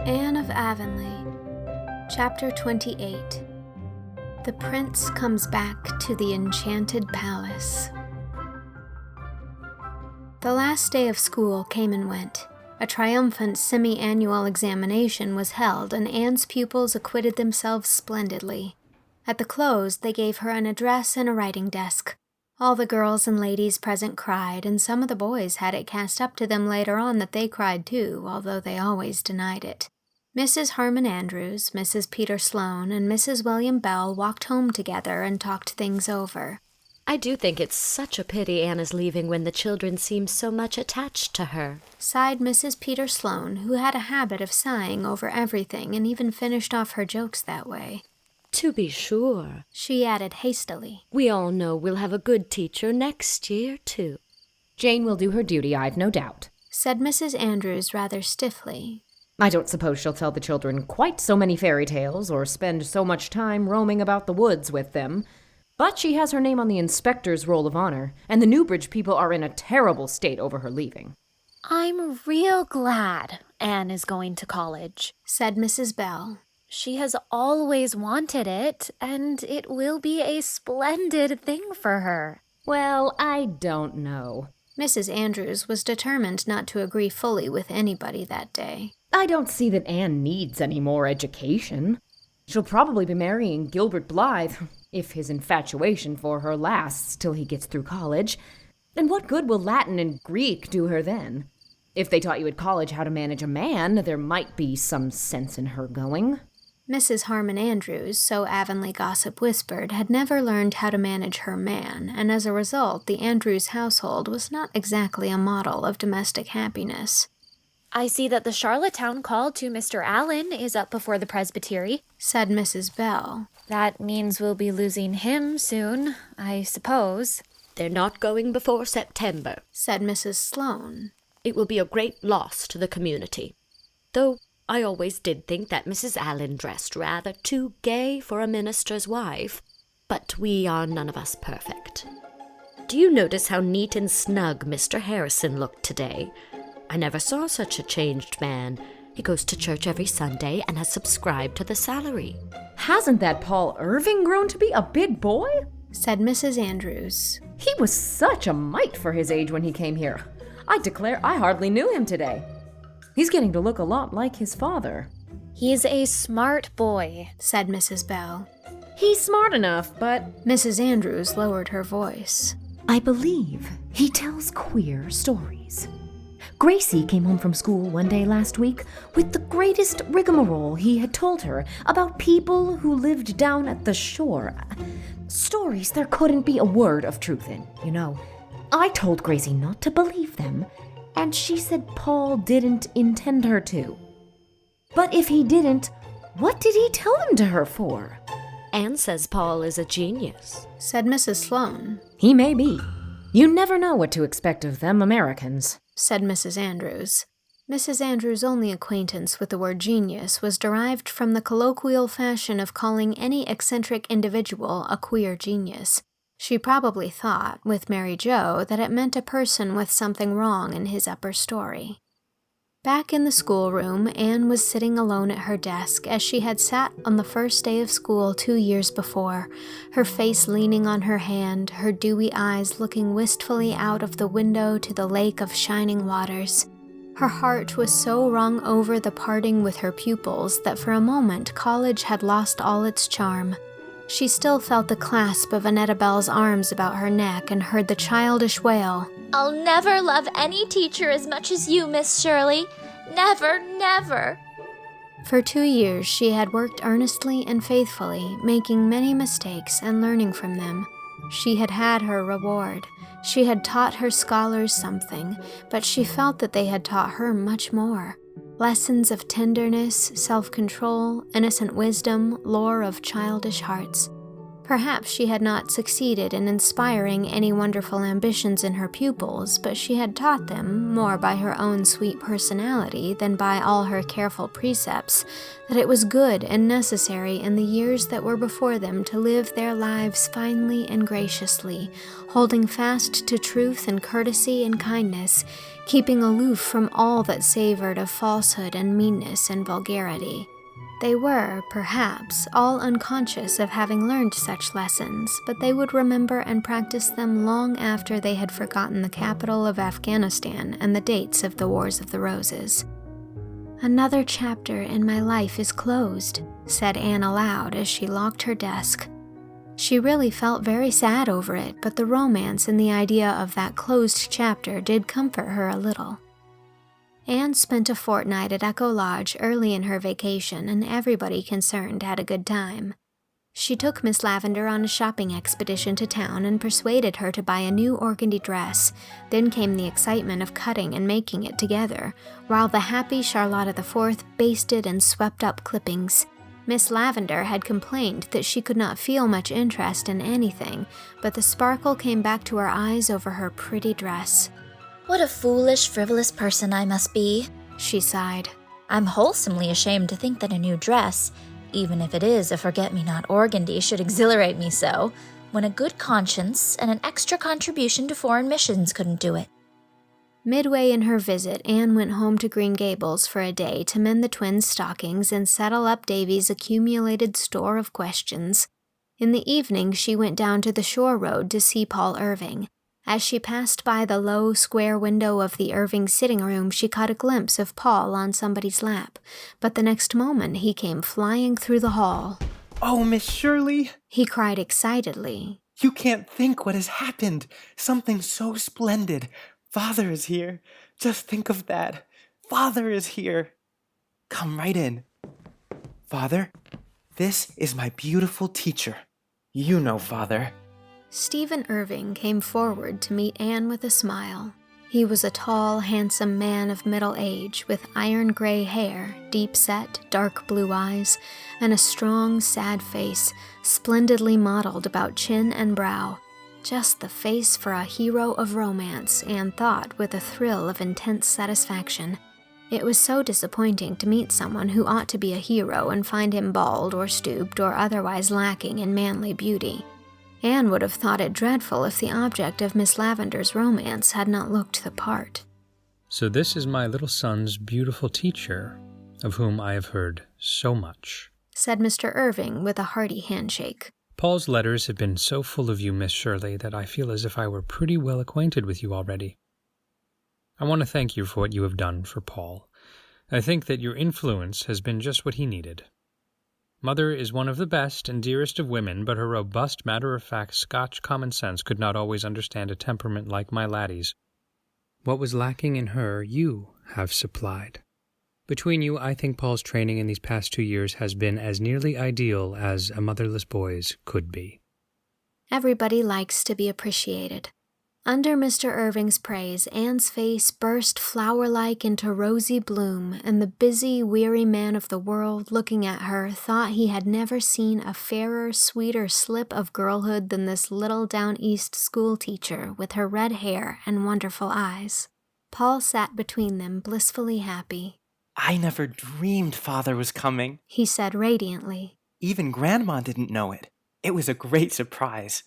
Anne of Avonlea, Chapter 28. The Prince Comes Back to the Enchanted Palace. The last day of school came and went. A triumphant semi-annual examination was held, and Anne's pupils acquitted themselves splendidly. At the close, they gave her an address and a writing desk. All the girls and ladies present cried, and some of the boys had it cast up to them later on that they cried too, although they always denied it. Mrs. Harmon Andrews, Mrs. Peter Sloane, and Mrs. William Bell walked home together and talked things over. I do think it's such a pity Anne is leaving when the children seem so much attached to her, sighed Mrs. Peter Sloane, who had a habit of sighing over everything and even finished off her jokes that way. To be sure, she added hastily. We all know we'll have a good teacher next year, too. Jane will do her duty, I've no doubt, said Mrs. Andrews rather stiffly. I don't suppose she'll tell the children quite so many fairy tales or spend so much time roaming about the woods with them. But she has her name on the inspector's roll of honor, and the Newbridge people are in a terrible state over her leaving. I'm real glad Anne is going to college, said Mrs. Bell. She has always wanted it, and it will be a splendid thing for her. Well, I don't know. Mrs. Andrews was determined not to agree fully with anybody that day. I don't see that Anne needs any more education. She'll probably be marrying Gilbert Blythe, if his infatuation for her lasts till he gets through college. And what good will Latin and Greek do her then? If they taught you at college how to manage a man, there might be some sense in her going. Mrs. Harmon Andrews, so Avonlea gossip whispered, had never learned how to manage her man, and as a result, the Andrews household was not exactly a model of domestic happiness. I see that the Charlottetown call to Mr. Allen is up before the presbytery, said Mrs. Bell. That means we'll be losing him soon, I suppose. They're not going before September, said Mrs. Sloane. It will be a great loss to the community. Though I always did think that Mrs. Allen dressed rather too gay for a minister's wife, but we are none of us perfect. Do you notice how neat and snug Mr. Harrison looked today? I never saw such a changed man. He goes to church every Sunday and has subscribed to the salary. Hasn't that Paul Irving grown to be a big boy? Said Mrs. Andrews. He was such a mite for his age when he came here. I declare I hardly knew him today. He's getting to look a lot like his father. He's a smart boy, said Mrs. Bell. He's smart enough, but... Mrs. Andrews lowered her voice. I believe he tells queer stories. Gracie came home from school one day last week with the greatest rigmarole he had told her about people who lived down at the shore. Stories there couldn't be a word of truth in, you know. I told Gracie not to believe them, and she said Paul didn't intend her to. But if he didn't, what did he tell them to her for? Anne says Paul is a genius, said Mrs. Sloane. He may be. You never know what to expect of them Americans, said Mrs. Andrews. Mrs. Andrews' only acquaintance with the word genius was derived from the colloquial fashion of calling any eccentric individual a queer genius. She probably thought, with Mary Jo, that it meant a person with something wrong in his upper story. Back in the schoolroom, Anne was sitting alone at her desk as she had sat on the first day of school 2 years before, her face leaning on her hand, her dewy eyes looking wistfully out of the window to the lake of shining waters. Her heart was so wrung over the parting with her pupils that for a moment college had lost all its charm. She still felt the clasp of Annetta Bell's arms about her neck and heard the childish wail, I'll never love any teacher as much as you, Miss Shirley. Never, never. For 2 years she had worked earnestly and faithfully, making many mistakes and learning from them. She had had her reward. She had taught her scholars something, but she felt that they had taught her much more. Lessons of tenderness, self-control, innocent wisdom, lore of childish hearts. Perhaps she had not succeeded in inspiring any wonderful ambitions in her pupils, but she had taught them, more by her own sweet personality than by all her careful precepts, that it was good and necessary in the years that were before them to live their lives finely and graciously, holding fast to truth and courtesy and kindness, keeping aloof from all that savored of falsehood and meanness and vulgarity. They were, perhaps, all unconscious of having learned such lessons, but they would remember and practice them long after they had forgotten the capital of Afghanistan and the dates of the Wars of the Roses. "Another chapter in my life is closed," said Anne aloud as she locked her desk. She really felt very sad over it, but the romance in the idea of that closed chapter did comfort her a little. Anne spent a fortnight at Echo Lodge early in her vacation, and everybody concerned had a good time. She took Miss Lavendar on a shopping expedition to town and persuaded her to buy a new organdy dress. Then came the excitement of cutting and making it together, while the happy Charlotta IV basted and swept up clippings. Miss Lavendar had complained that she could not feel much interest in anything, but the sparkle came back to her eyes over her pretty dress. What a foolish, frivolous person I must be, she sighed. I'm wholesomely ashamed to think that a new dress, even if it is a forget-me-not organdy, should exhilarate me so, when a good conscience and an extra contribution to foreign missions couldn't do it. Midway in her visit, Anne went home to Green Gables for a day to mend the twins' stockings and settle up Davy's accumulated store of questions. In the evening, she went down to the shore road to see Paul Irving. As she passed by the low, square window of the Irving sitting room, she caught a glimpse of Paul on somebody's lap, but the next moment he came flying through the hall. "Oh, Miss Shirley!" he cried excitedly. "You can't think what has happened. Something so splendid. Father is here. Just think of that. Father is here. Come right in. Father, this is my beautiful teacher. You know, Father." Stephen Irving came forward to meet Anne with a smile. He was a tall, handsome man of middle age, with iron-gray hair, deep-set, dark blue eyes, and a strong, sad face, splendidly modeled about chin and brow. Just the face for a hero of romance, Anne thought with a thrill of intense satisfaction. It was so disappointing to meet someone who ought to be a hero and find him bald or stooped or otherwise lacking in manly beauty. Anne would have thought it dreadful if the object of Miss Lavendar's romance had not looked the part. "So this is my little son's beautiful teacher, of whom I have heard so much," said Mr. Irving with a hearty handshake. "Paul's letters have been so full of you, Miss Shirley, that I feel as if I were pretty well acquainted with you already. I want to thank you for what you have done for Paul. I think that your influence has been just what he needed. Mother is one of the best and dearest of women, but her robust, matter-of-fact Scotch common sense could not always understand a temperament like my laddie's. What was lacking in her, you have supplied. Between you, I think Paul's training in these past 2 years has been as nearly ideal as a motherless boy's could be." Everybody likes to be appreciated. Under Mr. Irving's praise, Anne's face burst flower-like into rosy bloom, and the busy, weary man of the world, looking at her, thought he had never seen a fairer, sweeter slip of girlhood than this little down-east school-teacher with her red hair and wonderful eyes. Paul sat between them, blissfully happy. "I never dreamed Father was coming," he said radiantly. "Even Grandma didn't know it. It was a great surprise.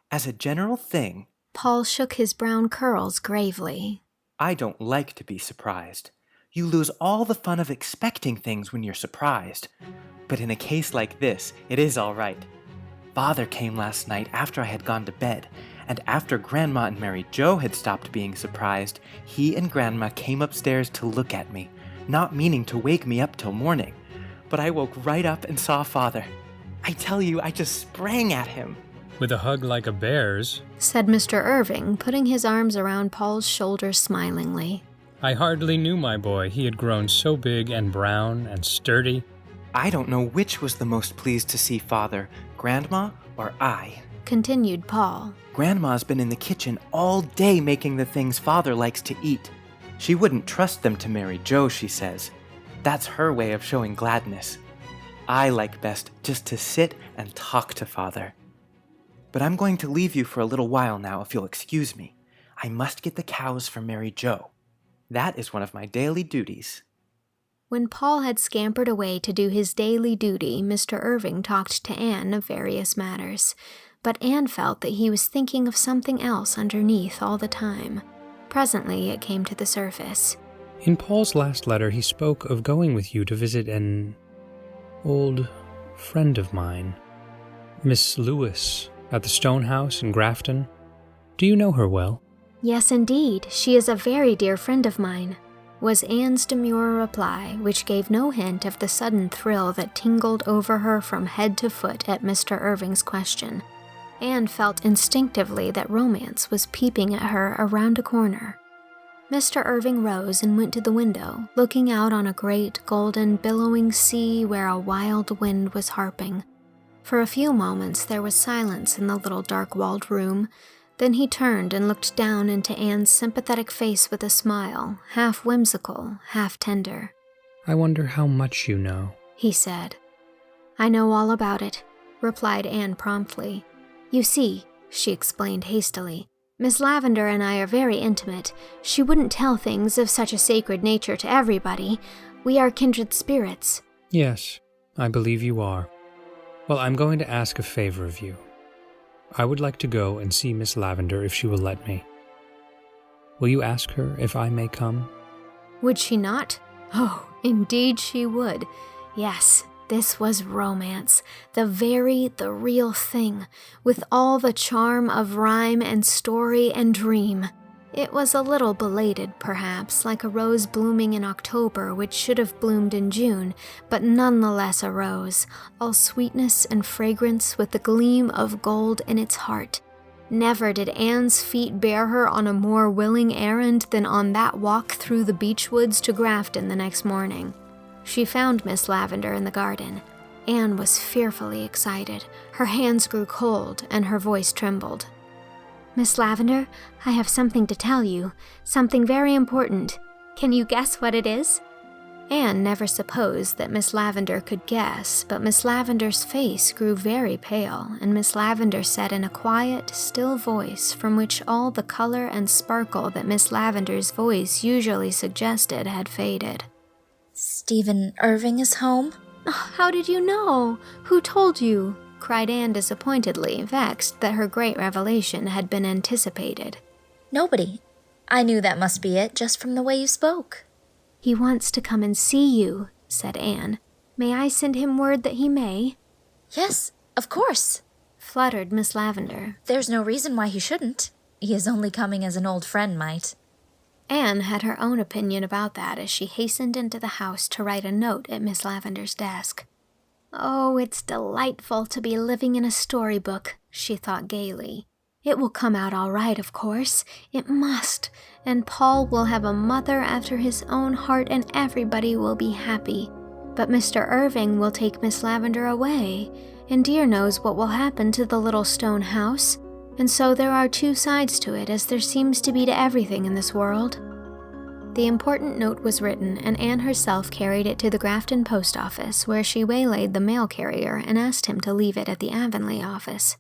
As a general thing," Paul shook his brown curls gravely, "I don't like to be surprised. You lose all the fun of expecting things when you're surprised. But in a case like this, it is all right. Father came last night after I had gone to bed, and after Grandma and Mary Jo had stopped being surprised, he and Grandma came upstairs to look at me, not meaning to wake me up till morning. But I woke right up and saw Father. I tell you, I just sprang at him." "With a hug like a bear's," said Mr. Irving, putting his arms around Paul's shoulders smilingly. "I hardly knew my boy. He had grown so big and brown and sturdy." "I don't know which was the most pleased to see Father, Grandma or I," continued Paul. "Grandma's been in the kitchen all day making the things Father likes to eat. She wouldn't trust them to Mary Jo, she says. That's her way of showing gladness. I like best just to sit and talk to Father. but I'm going to leave you for a little while now if you'll excuse me. I must get the cows for Mary Jo. That is one of my daily duties." When Paul had scampered away to do his daily duty, Mr. Irving talked to Anne of various matters, but Anne felt that he was thinking of something else underneath all the time. Presently it came to the surface. In Paul's last letter, he spoke of going with you to visit an old friend of mine, Miss Lewis, at the Stone House in Grafton. Do you know her well? "Yes, indeed. She is a very dear friend of mine," was Anne's demure reply, which gave no hint of the sudden thrill that tingled over her from head to foot at Mr. Irving's question. Anne felt instinctively that romance was peeping at her around a corner. Mr. Irving rose and went to the window, looking out on a great, golden, billowing sea where a wild wind was harping. For a few moments there was silence in the little dark-walled room. Then he turned and looked down into Anne's sympathetic face with a smile, half whimsical, half tender. "I wonder how much you know," he said. "I know all about it," replied Anne promptly. "You see," she explained hastily, "Miss Lavendar and I are very intimate. She wouldn't tell things of such a sacred nature to everybody. We are kindred spirits." "Yes, I believe you are. Well, I'm going to ask a favor of you. I would like to go and see Miss Lavendar if she will let me. Will you ask her if I may come?" Would she not? Oh, indeed she would. Yes, this was romance, the real thing, with all the charm of rhyme and story and dream. It was a little belated, perhaps, like a rose blooming in October which should have bloomed in June, but nonetheless a rose, all sweetness and fragrance with the gleam of gold in its heart. Never did Anne's feet bear her on a more willing errand than on that walk through the beech woods to Grafton the next morning. She found Miss Lavendar in the garden. Anne was fearfully excited. Her hands grew cold, and her voice trembled. "Miss Lavendar, I have something to tell you, something very important. Can you guess what it is?" Anne never supposed that Miss Lavendar could guess, but Miss Lavendar's face grew very pale, and Miss Lavendar said in a quiet, still voice from which all the color and sparkle that Miss Lavendar's voice usually suggested had faded. "Stephen Irving is home?" "Oh, how did you know? Who told you?" cried Anne disappointedly, vexed that her great revelation had been anticipated. "Nobody. I knew that must be it, just from the way you spoke." "He wants to come and see you," said Anne. "May I send him word that he may?" "Yes, of course," fluttered Miss Lavendar. "There's no reason why he shouldn't. He is only coming as an old friend might." Anne had her own opinion about that as she hastened into the house to write a note at Miss Lavendar's desk. "Oh, it's delightful to be living in a storybook," she thought gaily. "It will come out all right, of course. It must. And Paul will have a mother after his own heart, and everybody will be happy. But Mr. Irving will take Miss Lavendar away, and dear knows what will happen to the little stone house. And so there are two sides to it, as there seems to be to everything in this world." The important note was written, and Anne herself carried it to the Grafton post office, where she waylaid the mail carrier and asked him to leave it at the Avonlea office.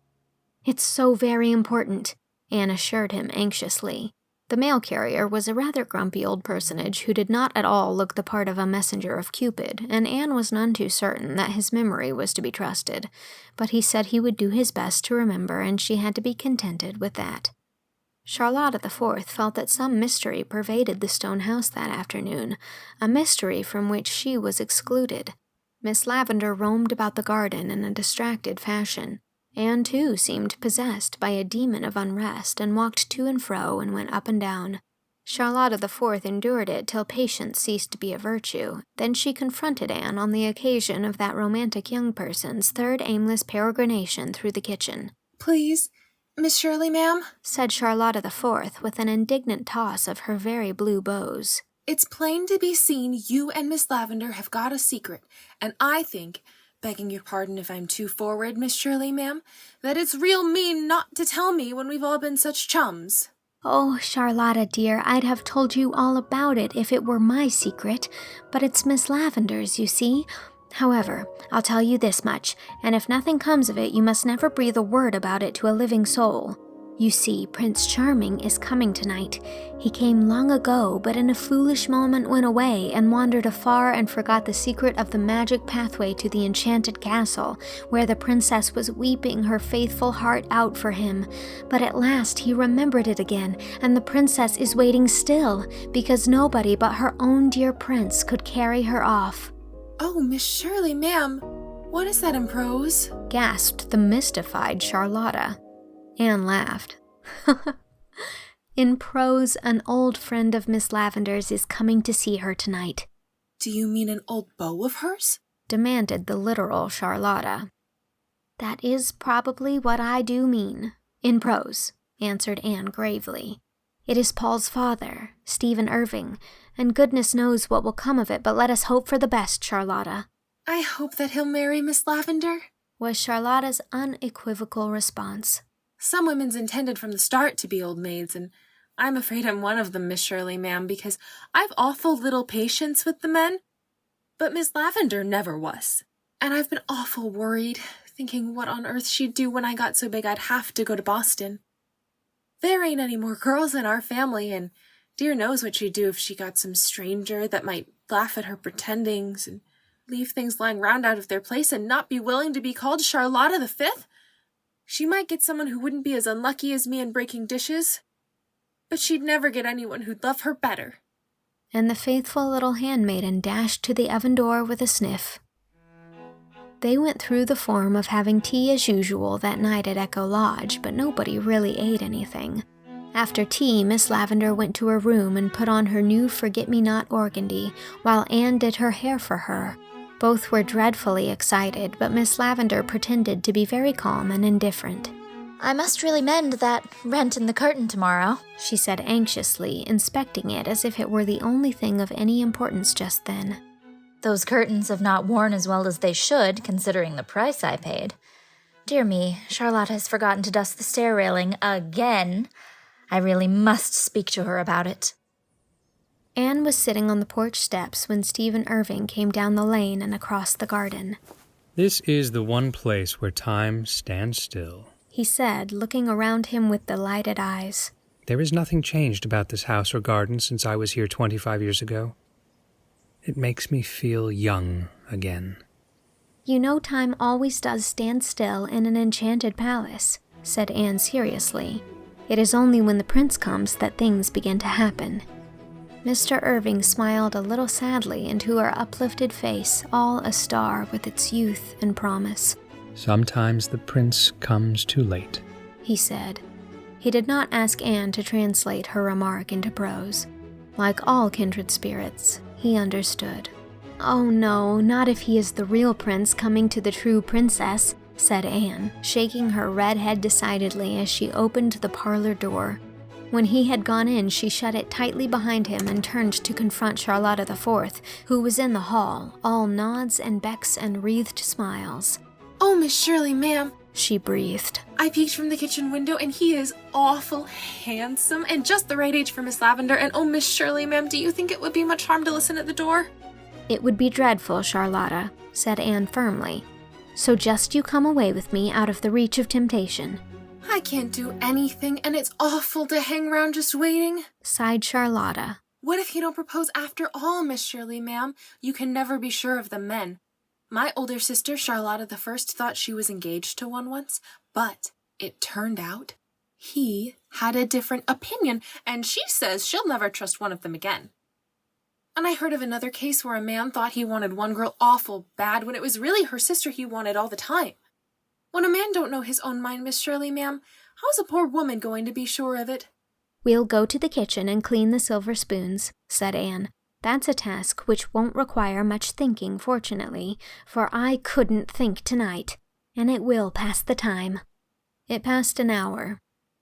"It's so very important," Anne assured him anxiously. The mail carrier was a rather grumpy old personage who did not at all look the part of a messenger of Cupid, and Anne was none too certain that his memory was to be trusted, but he said he would do his best to remember, and she had to be contented with that. Charlotta the Fourth felt that some mystery pervaded the stone house that afternoon, a mystery from which she was excluded. Miss Lavendar roamed about the garden in a distracted fashion. Anne, too, seemed possessed by a demon of unrest and walked to and fro and went up and down. Charlotta the Fourth endured it till patience ceased to be a virtue. Then she confronted Anne on the occasion of that romantic young person's third aimless peregrination through the kitchen. "Please, Miss Shirley, ma'am," said Charlotta the Fourth with an indignant toss of her very blue bows. "It's plain to be seen you and Miss Lavendar have got a secret, and I think, begging your pardon if I'm too forward, Miss Shirley, ma'am, that it's real mean not to tell me when we've all been such chums." "Oh, Charlotta, dear, I'd have told you all about it if it were my secret, but it's Miss Lavendar's, you see. However, I'll tell you this much, and if nothing comes of it, you must never breathe a word about it to a living soul. You see, Prince Charming is coming tonight. He came long ago, but in a foolish moment went away and wandered afar and forgot the secret of the magic pathway to the Enchanted Castle, where the princess was weeping her faithful heart out for him. But at last he remembered it again, and the princess is waiting still, because nobody but her own dear prince could carry her off. Oh, Miss Shirley, ma'am, what is that in prose? Gasped the mystified Charlotta. Anne laughed. In prose, an old friend of Miss Lavendar's is coming to see her tonight. Do you mean an old beau of hers? Demanded the literal Charlotta. That is probably what I do mean. In prose, answered Anne gravely. It is Paul's father, Stephen Irving, and goodness knows what will come of it, but let us hope for the best, Charlotta. I hope that he'll marry Miss Lavendar, was Charlotta's unequivocal response. Some women's intended from the start to be old maids, and I'm afraid I'm one of them, Miss Shirley, ma'am, because I've awful little patience with the men. But Miss Lavendar never was. And I've been awful worried, thinking what on earth she'd do when I got so big I'd have to go to Boston. There ain't any more girls in our family, and dear knows what she'd do if she got some stranger that might laugh at her pretendings and leave things lying round out of their place and not be willing to be called Charlotta the Fifth. She might get someone who wouldn't be as unlucky as me in breaking dishes, but she'd never get anyone who'd love her better. And the faithful little handmaiden dashed to the oven door with a sniff. They went through the form of having tea as usual that night at Echo Lodge, but nobody really ate anything. After tea, Miss Lavendar went to her room and put on her new forget-me-not organdy, while Anne did her hair for her. Both were dreadfully excited, but Miss Lavendar pretended to be very calm and indifferent. I must really mend that rent in the curtain tomorrow, she said anxiously, inspecting it as if it were the only thing of any importance just then. Those curtains have not worn as well as they should, considering the price I paid. Dear me, Charlotta has forgotten to dust the stair railing again. I really must speak to her about it. Anne was sitting on the porch steps when Stephen Irving came down the lane and across the garden. This is the one place where time stands still, he said, looking around him with delighted eyes. There is nothing changed about this house or garden since I was here 25 years ago. It makes me feel young again. You know time always does stand still in an enchanted palace, said Anne seriously. It is only when the prince comes that things begin to happen. Mr. Irving smiled a little sadly into her uplifted face, all a star with its youth and promise. Sometimes the prince comes too late, he said. He did not ask Anne to translate her remark into prose. Like all kindred spirits, he understood. Oh no, not if he is the real prince coming to the true princess, said Anne, shaking her red head decidedly as she opened the parlor door. When he had gone in, she shut it tightly behind him and turned to confront Charlotta the Fourth, who was in the hall, all nods and becks and wreathed smiles. Oh, Miss Shirley, ma'am, she breathed. I peeked from the kitchen window, and he is awful handsome and just the right age for Miss Lavendar. And oh, Miss Shirley, ma'am, do you think it would be much harm to listen at the door? It would be dreadful, Charlotta, said Anne firmly. So just you come away with me out of the reach of temptation. I can't do anything, and it's awful to hang around just waiting, sighed Charlotta. What if he don't propose after all, Miss Shirley, ma'am? You can never be sure of the men. My older sister, Charlotta the First, thought she was engaged to one once, but it turned out he had a different opinion, and she says she'll never trust one of them again. And I heard of another case where a man thought he wanted one girl awful bad when it was really her sister he wanted all the time. When a man don't know his own mind, Miss Shirley, ma'am, how's a poor woman going to be sure of it? We'll go to the kitchen and clean the silver spoons, said Anne. That's a task which won't require much thinking, fortunately, for I couldn't think tonight, and it will pass the time. It passed an hour.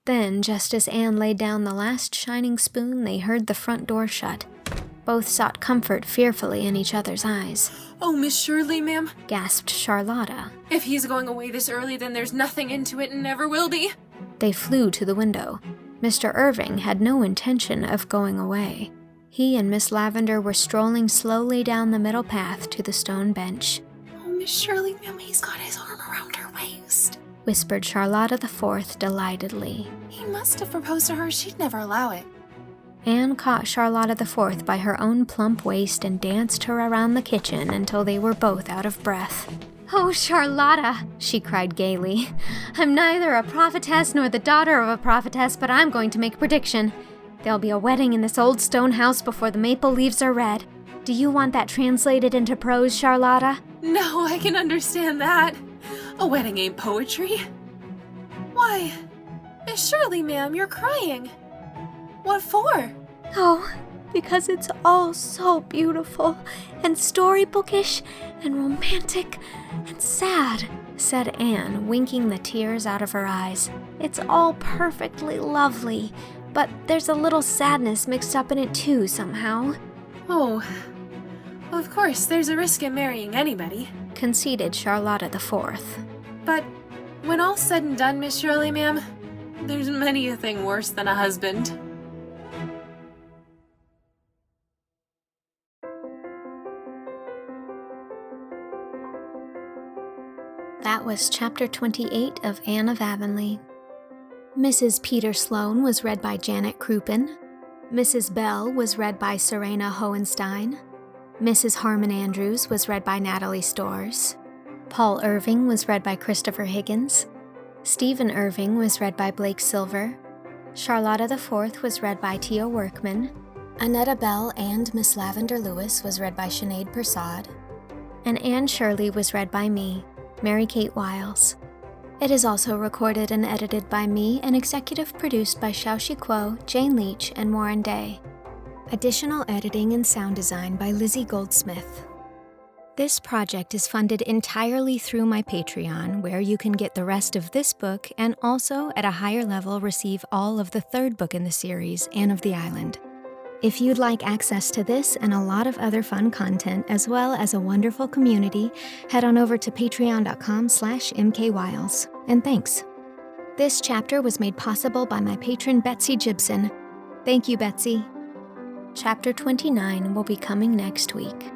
Then, just as Anne laid down the last shining spoon, they heard the front door shut. Both sought comfort fearfully in each other's eyes. Oh, Miss Shirley, ma'am, gasped Charlotta. If he's going away this early, then there's nothing into it and never will be. They flew to the window. Mr. Irving had no intention of going away. He and Miss Lavendar were strolling slowly down the middle path to the stone bench. Miss Shirley, ma'am, he's got his arm around her waist," whispered Charlotta the Fourth delightedly. "He must have proposed to her. She'd never allow it." Anne caught Charlotta the Fourth by her own plump waist and danced her around the kitchen until they were both out of breath. "Oh, Charlotta," she cried gaily, "I'm neither a prophetess nor the daughter of a prophetess, but I'm going to make a prediction. There'll be a wedding in this old stone house before the maple leaves are red. Do you want that translated into prose, Charlotta?" "No, I can understand that. A wedding ain't poetry." "Why, Miss Shirley, ma'am, you're crying. What for?" "Oh, because it's all so beautiful and storybookish and romantic and sad," said Anne, winking the tears out of her eyes. "It's all perfectly lovely, but there's a little sadness mixed up in it too, somehow." "Oh, well, of course, there's a risk in marrying anybody," conceded Charlotta the Fourth. "But when all's said and done, Miss Shirley, ma'am, there's many a thing worse than a husband." That was Chapter 28 of Anne of Avonlea. Mrs. Peter Sloane was read by Janet Krupin. Mrs. Bell was read by Serena Hohenstein. Mrs. Harmon Andrews was read by Natalie Storrs. Paul Irving was read by Christopher Higgins. Stephen Irving was read by Blake Silver. Charlotta the Fourth was read by Tia Workman. Annetta Bell and Miss Lavendar Lewis was read by Sinéad Persaud. And Anne Shirley was read by me, Mary Kate Wiles. It is also recorded and edited by me and executive produced by Shao Chih Kuo, Jane Leach, and Warren Day. Additional editing and sound design by Lizzie Goldsmith. This project is funded entirely through my Patreon, where you can get the rest of this book and also, at a higher level, receive all of the third book in the series, Anne of the Island. If you'd like access to this and a lot of other fun content, as well as a wonderful community, head on over to patreon.com/mkwiles. And thanks. This chapter was made possible by my patron Betsy Gibson. Thank you, Betsy. Chapter 29 will be coming next week.